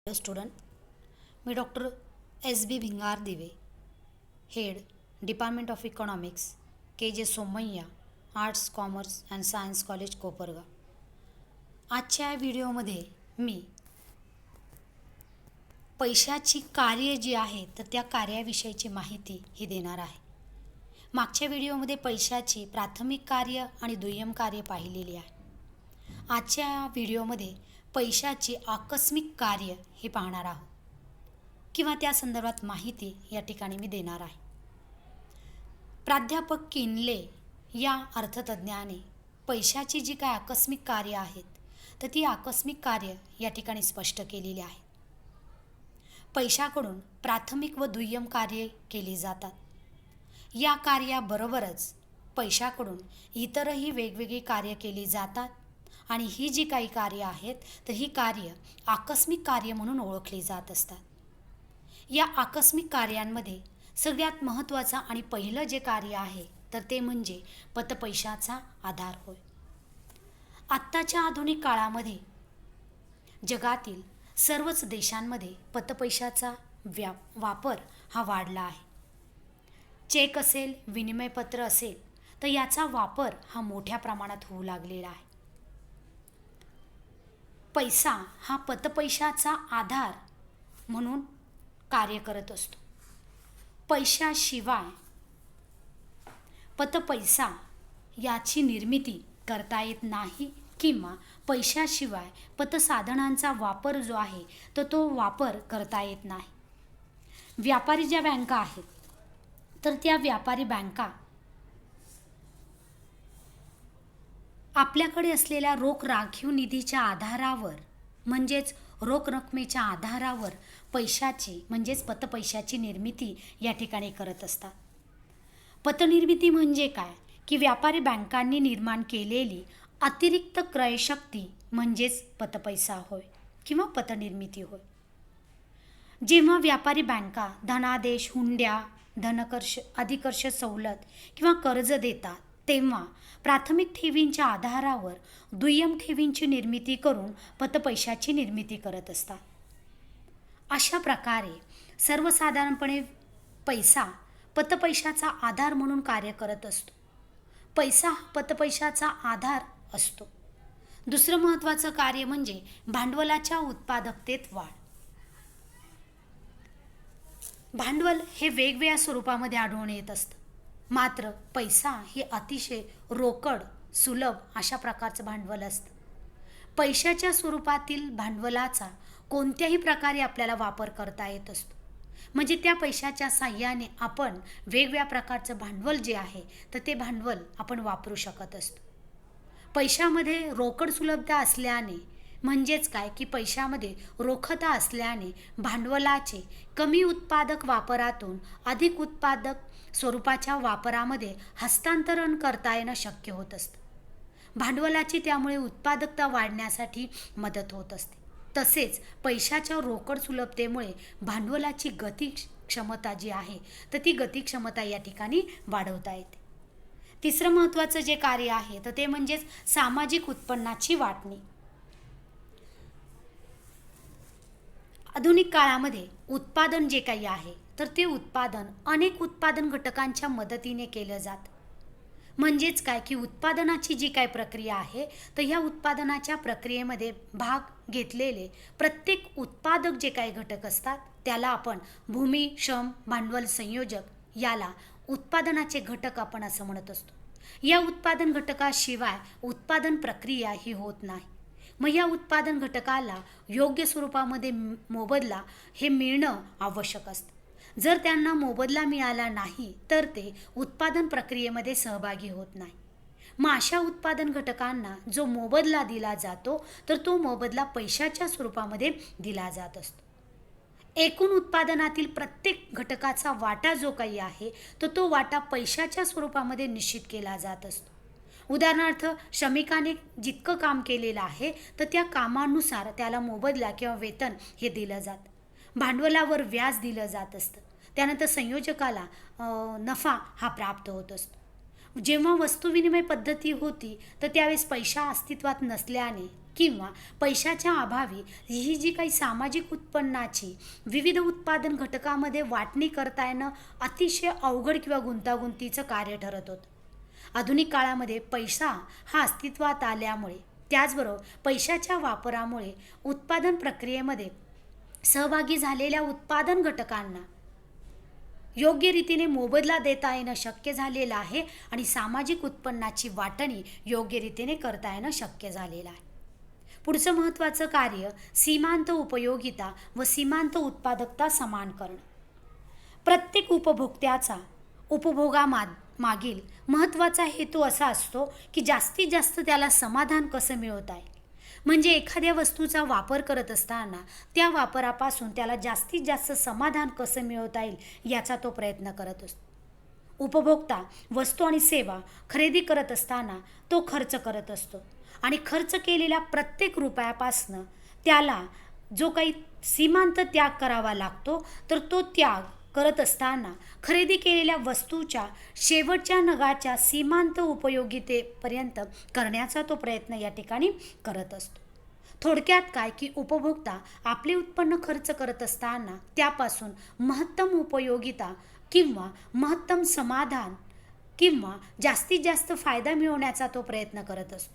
Hello student, मी doctor S.B. Bhingar दिवे, head department of economics, KJ Somaiya arts commerce and science college Kopargaon. आजच्या या व्हिडिओमध्ये मी पैशाची कार्य जी आहे तर त्या कार्याविषयीची माहिती ही देणार आहे. मागच्या व्हिडिओमध्ये पैशाची प्राथमिक कार्य आणि दुय्यम कार्य पाहिलेली आहे. आजच्या या व्हिडिओमध्ये पैशाची आकस्मिक कार्य हे पाहणार आहोत किंवा त्या संदर्भात माहिती या ठिकाणी मी देणार आहे. प्राध्यापक किनले या अर्थतज्ञाने पैशाची जी काय आकस्मिक कार्य आहेत तर ती आकस्मिक कार्य या ठिकाणी स्पष्ट केलेली आहे. पैशाकडून प्राथमिक व दुय्यम कार्ये केली जातात. या कार्याबरोबरच पैशाकडून इतरही वेगवेगळी कार्य केली जातात आणि ही जी काही कार्य आहेत तर ही कार्य आकस्मिक कार्य म्हणून ओळखली जात असतात. या आकस्मिक कार्यांमध्ये सगळ्यात महत्त्वाचं आणि पहिलं जे कार्य आहे तर ते म्हणजे पतपैशाचा आधार होय. आत्ताच्या आधुनिक काळामध्ये जगातील सर्वच देशांमध्ये पतपैशाचा वापर हा वाढला आहे. चेक असेल, विनिमयपत्र असेल तर याचा वापर हा मोठ्या प्रमाणात होऊ लागलेला आहे. पैसा हा पतपैशाचा आधार म्हणून कार्य करत असतो. पैशाशिवाय पतपैसा याची निर्मिती करता येत नाही किंवा पैशाशिवाय पतसाधनांचा वापर जो आहे तर तो वापर करता येत नाही. व्यापारी ज्या बँका आहेत तर त्या व्यापारी बँका आपल्याकडे असलेल्या रोख राखीव निधीच्या आधारावर म्हणजेच रोख रकमेच्या आधारावर पैशाची म्हणजेच पतपैशाची निर्मिती या ठिकाणी करत असतात. पतनिर्मिती म्हणजे काय की व्यापारी बँकांनी निर्माण केलेली अतिरिक्त क्रयशक्ती म्हणजेच पतपैसा होय किंवा पतनिर्मिती होय. जेव्हा व्यापारी बँका धनादेश, हुंड्या, अधिकर्ष सवलत किंवा कर्ज देतात तेव्हा प्राथमिक ठेवींच्या आधारावर दुय्यम ठेवींची निर्मिती करून पतपैशाची निर्मिती करत असतात. अशा प्रकारे सर्वसाधारणपणे पैसा पतपैशाचा आधार म्हणून कार्य करत असतो. पैसा पतपैशाचा आधार असतो. दुसरं महत्त्वाचं कार्य म्हणजे भांडवलाच्या उत्पादकतेत वाढ. भांडवल हे वेगवेगळ्या स्वरूपामध्ये आढळून येत असतं. मात्र पैसा हे अतिशय रोकड, सुलभ अशा प्रकारचं भांडवल असतं. पैशाच्या स्वरूपातील भांडवलाचा कोणत्याही प्रकारे आपल्याला वापर करता येत असतो. म्हणजे त्या पैशाच्या साह्याने आपण वेगवेगळ्या प्रकारचं भांडवल जे आहे तर ते भांडवल आपण वापरू शकत असतो. पैशामध्ये रोकड सुलभता असल्याने म्हणजेच काय की पैशामध्ये रोखता असल्याने भांडवलाचे कमी उत्पादक वापरातून अधिक उत्पादक स्वरूपाच्या वापरामध्ये हस्तांतरण करता येणं शक्य होत असतं. भांडवलाची त्यामुळे उत्पादकता वाढण्यासाठी मदत होत असते. तसेच पैशाच्या रोकड सुलभतेमुळे भांडवलाची गती क्षमता जी आहे तर ती गती क्षमता या ठिकाणी वाढवता येते. तिसरं महत्त्वाचं जे कार्य आहे तर ते म्हणजेच सामाजिक उत्पन्नाची वाटणी. आधुनिक काळामध्ये उत्पादन जे काही आहे तर ते उत्पादन अनेक उत्पादन घटकांच्या मदतीने केलं जातं. म्हणजेच काय की उत्पादनाची जी काय प्रक्रिया आहे तर ह्या उत्पादनाच्या प्रक्रियेमध्ये भाग घेतलेले प्रत्येक उत्पादक जे काही घटक असतात त्याला आपण भूमी, श्रम, भांडवल संयोजक याला उत्पादनाचे घटक आपण असं म्हणत असतो. या उत्पादन घटकाशिवाय उत्पादन प्रक्रिया ही होत नाही. मग या उत्पादन घटकाला योग्य स्वरूपामध्ये मोबदला हे मिळणं आवश्यक असतं. जर त्यांना मोबदला मिळाला नाही तर ते उत्पादन प्रक्रियेमध्ये सहभागी होत नाही. मग अशा उत्पादन घटकांना जो मोबदला दिला जातो तर तो मोबदला पैशाच्या स्वरूपामध्ये दिला जात असतो. एकूण उत्पादनातील प्रत्येक घटकाचा वाटा जो काही आहे तर तो वाटा पैशाच्या स्वरूपामध्ये निश्चित केला जात असतो. उदाहरणार्थ श्रमिकाने जितकं काम केलेलं आहे तर त्या कामानुसार त्याला मोबदला किंवा वेतन हे दिलं जातं. भांडवलावर व्याज दिलं जात असतं. त्यानंतर संयोजकाला नफा हा प्राप्त होत असतो. जेव्हा वस्तू विनिमय पद्धती होती तर त्यावेळेस पैसा अस्तित्वात नसल्याने किंवा पैशाच्या अभावी ही जी काही सामाजिक उत्पन्नाची विविध उत्पादन घटकामध्ये वाटणी करता येणं अतिशय अवघड किंवा गुंतागुंतीचं कार्य ठरत होतं. आधुनिक काळामध्ये पैसा हा अस्तित्वात आल्यामुळे, त्याचबरोबर पैशाच्या वापरामुळे उत्पादन प्रक्रियेमध्ये सहभागी झालेल्या उत्पादन घटकांना योग्य रीतीने मोबदला देता येणं शक्य झालेलं आहे आणि सामाजिक उत्पन्नाची वाटणी योग्य रीतीने करता येणं शक्य झालेलं आहे. पुढचं महत्त्वाचं कार्य सीमांत उपयोगिता व सीमांत उत्पादकता समान करणं. प्रत्येक उपभोक्त्याचा मागील महत्त्वाचा हेतू असा असतो की जास्तीत जास्त त्याला समाधान कसं मिळवता येईल. म्हणजे एखाद्या वस्तूचा वापर करत असताना त्या वापरापासून त्याला जास्तीत जास्त समाधान कसं मिळवता येईल याचा तो प्रयत्न करत असतो. उपभोक्ता वस्तू आणि सेवा खरेदी करत असताना तो खर्च करत असतो आणि खर्च केलेल्या प्रत्येक रुपयापासनं त्याला जो काही सीमांत त्याग करावा लागतो, तर तो त्याग करत असताना खरेदी केलेल्या वस्तूच्या शेवटच्या नगाच्या सीमांत उपयोगितेपर्यंत करण्याचा तो प्रयत्न या ठिकाणी करत असतो. थोडक्यात काय की उपभोक्ता आपले उत्पन्न खर्च करत असताना त्यापासून महत्तम उपयोगिता किंवा महत्तम समाधान किंवा जास्तीत जास्त फायदा मिळवण्याचा तो प्रयत्न करत असतो.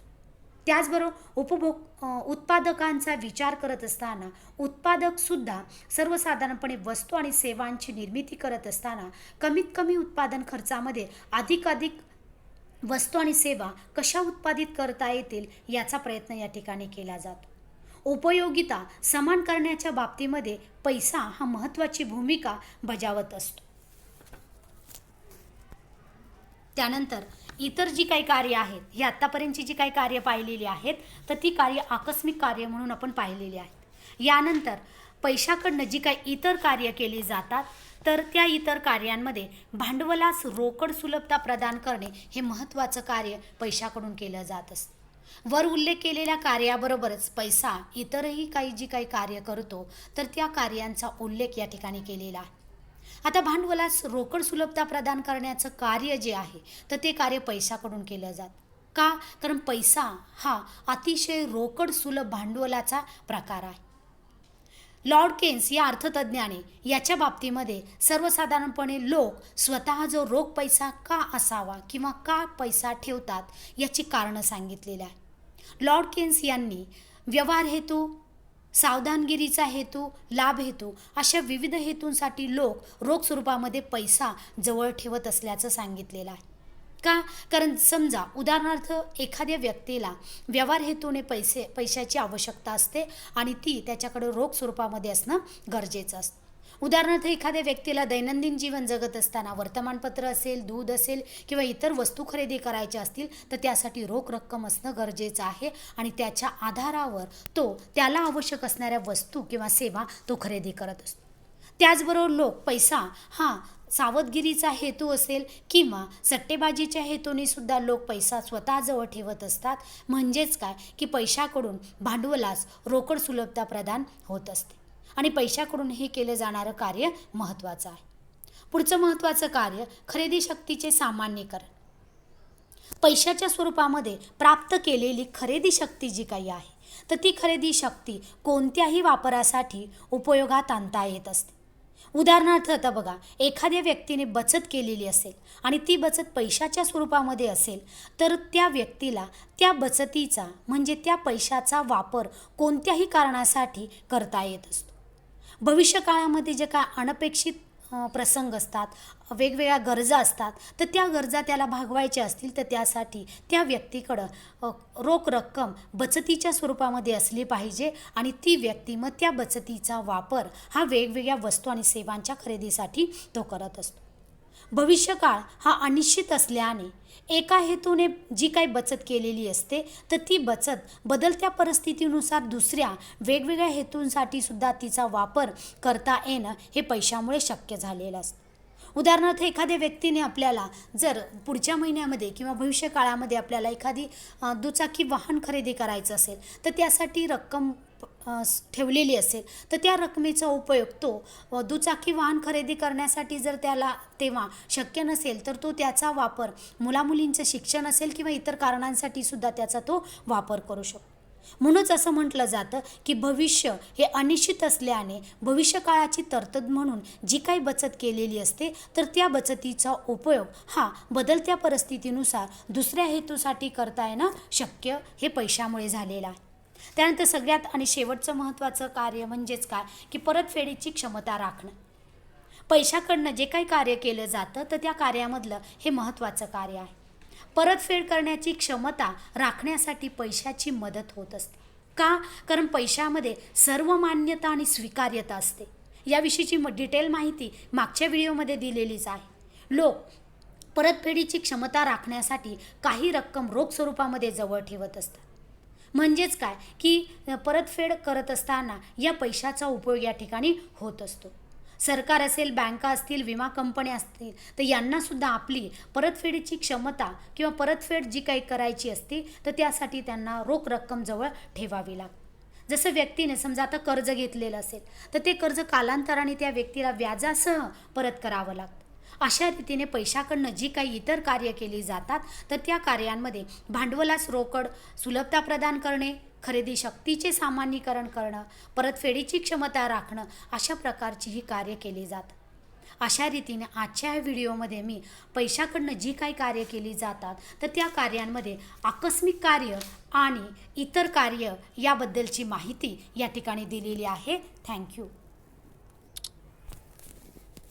त्याचबरोबर उत्पादकांचा विचार करत असताना उत्पादकसुद्धा सर्वसाधारणपणे वस्तू आणि सेवांची निर्मिती करत असताना कमीत कमी उत्पादन खर्चामध्ये अधिकाधिक वस्तू आणि सेवा कशा उत्पादित करता येतील याचा प्रयत्न या ठिकाणी केला जातो. उपयोगिता समान करण्याच्या बाबतीमध्ये पैसा हा महत्त्वाची भूमिका बजावत असतो. त्यानंतर इतर जी काही कार्य आहेत, ही आत्तापर्यंतची जी काही कार्य पाहिलेली आहेत, तर ती कार्य आकस्मिक कार्य म्हणून आपण पाहिलेली आहेत. यानंतर पैशाकडनं जी काही इतर कार्य केली जातात, तर त्या इतर कार्यांमध्ये भांडवलास रोकड सुलभता प्रदान करणे हे महत्त्वाचं कार्य पैशाकडून केलं जात असतं. वर उल्लेख केलेल्या कार्याबरोबरच पैसा इतरही काही जी काही कार्य करतो, तर त्या कार्यांचा उल्लेख या ठिकाणी केलेला आहे. आता भांडवलास रोकड सुलभता प्रदान करण्याचं कार्य जे आहे, तर ते कार्य पैशाकडून केलं जातं. का? कारण पैसा हा अतिशय रोकड सुलभ भांडवलाचा प्रकार आहे. लॉर्ड केन्स या अर्थतज्ज्ञाने याच्या बाबतीमध्ये सर्वसाधारणपणे लोक स्वतः जो रोख पैसा का असावा किंवा का पैसा ठेवतात याची कारणं सांगितलेली आहे. लॉर्ड केन्स यांनी व्यवहार हेतू, सावधानगिरीचा हेतू, लाभ हेतू अशा विविध हेतूंसाठी लोक रोख स्वरूपामध्ये पैसा जवळ ठेवत असल्याचं सांगितलेलं आहे. का? कारण समजा उदाहरणार्थ एखाद्या व्यक्तीला व्यवहार हेतूने पैशाची आवश्यकता असते आणि ती त्याच्याकडे रोख स्वरूपामध्ये असणं गरजेचं असतं. उदाहरणार्थ एखाद्या व्यक्तीला दैनंदिन जीवन जगत असताना वर्तमानपत्र असेल, दूध असेल किंवा इतर वस्तू खरेदी करायच्या असतील, तर त्यासाठी रोख रक्कम असणं गरजेचं आहे आणि त्याच्या आधारावर तो त्याला आवश्यक असणाऱ्या वस्तू किंवा सेवा तो खरेदी करत असतो. त्याचबरोबर लोक पैसा हा सावधगिरीचा हेतू असेल किंवा सट्टेबाजीच्या हेतूने सुद्धा लोक पैसा स्वतःजवळ ठेवत असतात. म्हणजेच काय की पैशाकडून भांडवलास रोकड सुलभता प्रदान होत असते आणि पैशाकडून हे केलं जाणारं कार्य महत्त्वाचं आहे. पुढचं महत्त्वाचं कार्य खरेदी शक्तीचे सामान्यीकरण. पैशाच्या स्वरूपामध्ये प्राप्त केलेली खरेदी शक्ती जी काही आहे, तर ती खरेदी शक्ती कोणत्याही वापरासाठी उपयोगात आणता येत असते. उदाहरणार्थ आता बघा, एखाद्या व्यक्तीने बचत केलेली असेल आणि ती बचत पैशाच्या स्वरूपामध्ये असेल, तर त्या व्यक्तीला त्या बचतीचा म्हणजे त्या पैशाचा वापर कोणत्याही कारणासाठी करता येत असतो. भविष्यकाळामध्ये जे काय अनपेक्षित प्रसंग असतात, वेगवेगळ्या गरजा असतात, तर त्या गरजा त्याला भागवायच्या असतील, तर त्यासाठी त्या व्यक्तीकडं रोख रक्कम बचतीच्या स्वरूपामध्ये असली पाहिजे आणि ती व्यक्ती मग त्या बचतीचा वापर हा वेगवेगळ्या वस्तू आणि सेवांच्या खरेदीसाठी तो करत असतो. भविष्यकाळ हा अनिश्चित असल्याने एका हेतूने जी काही बचत केलेली असते, तर ती बचत बदलत्या परिस्थितीनुसार दुसऱ्या वेगवेगळ्या हेतूंसाठी सुद्धा तिचा वापर करता येणं हे पैशामुळे शक्य झालेलं असतं. उदाहरणार्थ एखाद्या व्यक्तीने आपल्याला जर पुढच्या महिन्यामध्ये किंवा भविष्यकाळामध्ये आपल्याला एखादी दुचाकी वाहन खरेदी करायचं असेल, तर त्यासाठी रक्कम ठेवलेली असेल, तर त्या रकमेचा उपयोग तो दुचाकी वाहन खरेदी करण्यासाठी जर त्याला तेव्हा शक्य नसेल, तर तो त्याचा वापर मुलामुलींचं शिक्षण असेल किंवा इतर कारणांसाठी सुद्धा त्याचा तो वापर करू शकतो. म्हणूनच असं म्हटलं जातं की भविष्य हे अनिश्चित असल्याने भविष्यकाळाची तरतूद म्हणून जी काही बचत केलेली असते तर त्या बचतीचा उपयोग हा बदलत्या परिस्थितीनुसार दुसऱ्या हेतूसाठी करता येणं शक्य हे पैशामुळे झालेलं आहे. त्यानंतर सगळ्यात आणि शेवटचं महत्त्वाचं कार्य म्हणजेच काय की परतफेडीची क्षमता राखणं. पैशाकडनं जे काही कार्य केलं जातं तर त्या कार्यामधलं हे महत्त्वाचं कार्य आहे. परतफेड करण्याची क्षमता राखण्यासाठी पैशाची मदत होत असते. का? कारण पैशामध्ये सर्व मान्यता आणि स्वीकार्यता असते. याविषयीची डिटेल माहिती मागच्या व्हिडिओमध्ये दिलेलीच आहे. लोक परतफेडीची क्षमता राखण्यासाठी काही रक्कम रोख स्वरूपामध्ये जवळ ठेवत असतात. म्हणजेच काय की परतफेड करत असताना या पैशाचा उपयोग या ठिकाणी होत असतो. सरकार असेल, बँका असतील, विमा कंपन्या असतील तर यांनासुद्धा आपली परतफेडीची क्षमता किंवा परतफेड जी काही करायची असते तर त्यासाठी त्यांना रोख रक्कम जवळ ठेवावी लागते. जसं व्यक्तीने समजा आता कर्ज घेतलेलं असेल तर ते कर्ज कालांतराने त्या व्यक्तीला व्याजासह परत करावं लागतं. अशा रीतीने पैशाकडनं जी काही इतर कार्य केली जातात तर त्या कार्यांमध्ये भांडवलास रोकड, सुलभता प्रदान करणे, खरेदी शक्तीचे सामान्यीकरण करणं, परतफेडीची क्षमता राखणं अशा प्रकारची ही कार्य केली जातात. अशा रीतीने आजच्या या व्हिडिओमध्ये मी पैशाकडनं जी काही कार्य केली जातात तर त्या कार्यांमध्ये आकस्मिक कार्य आणि इतर कार्य याबद्दलची माहिती या ठिकाणी दिलेली आहे. थँक्यू.